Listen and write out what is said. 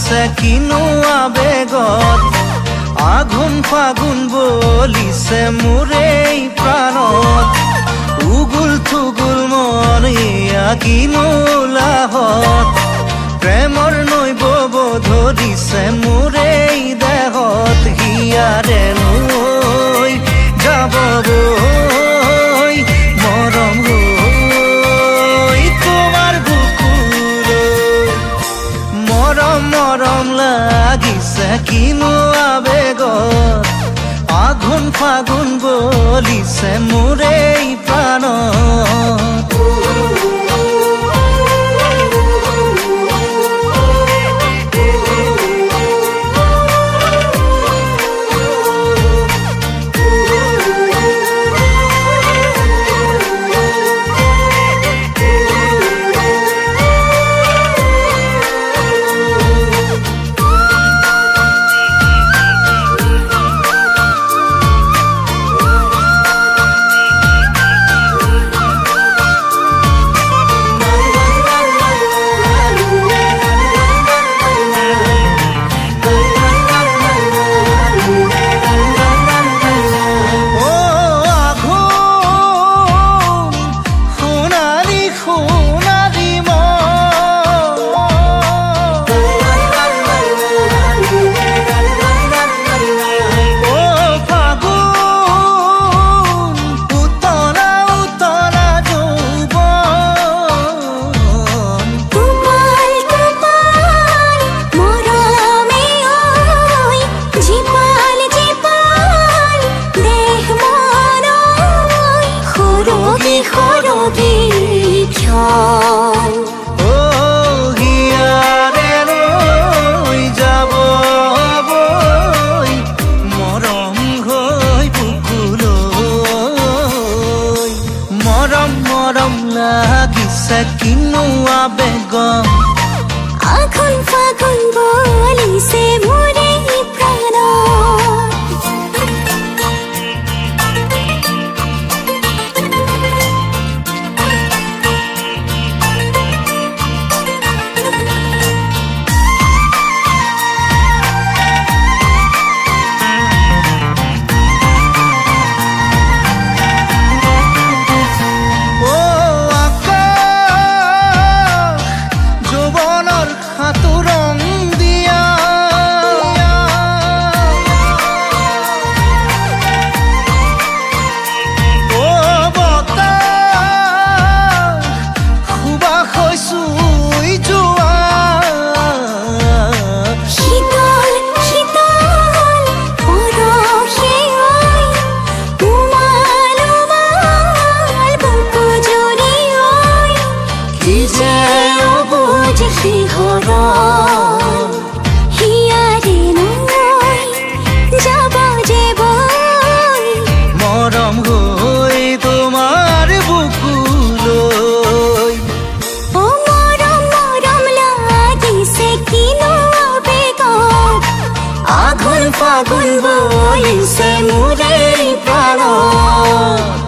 লাগিছে কিনো আবেগত আঘোণ ফাগুণ বলিছে মোৰে এই প্ৰাণত উগুল থুগুল মন এয়া কিনো লাহত প্ৰেমৰ নৈ বব ধৰিছে মোৰে এই দেহত হিয়াৰে নৈ যাব বৈ মৰম হৈ তোমাৰ বুকুলৈ মৰম মৰম লাগিছে কিনো আবেগত আঘোণ ফাগুণ বলিছে মোৰে এই প্ৰাণত লাগিছে কিনো আবেগত আঘোণ ফাগুণ বলিছে মোৰে এই প্ৰাণত মৰম হৈ তোমাৰ বুকুলৈ মৰম মৰম লাগিছে কিনো আবেগত আঘোণ ফাগুণ বলিছে মোৰে এই প্ৰাণত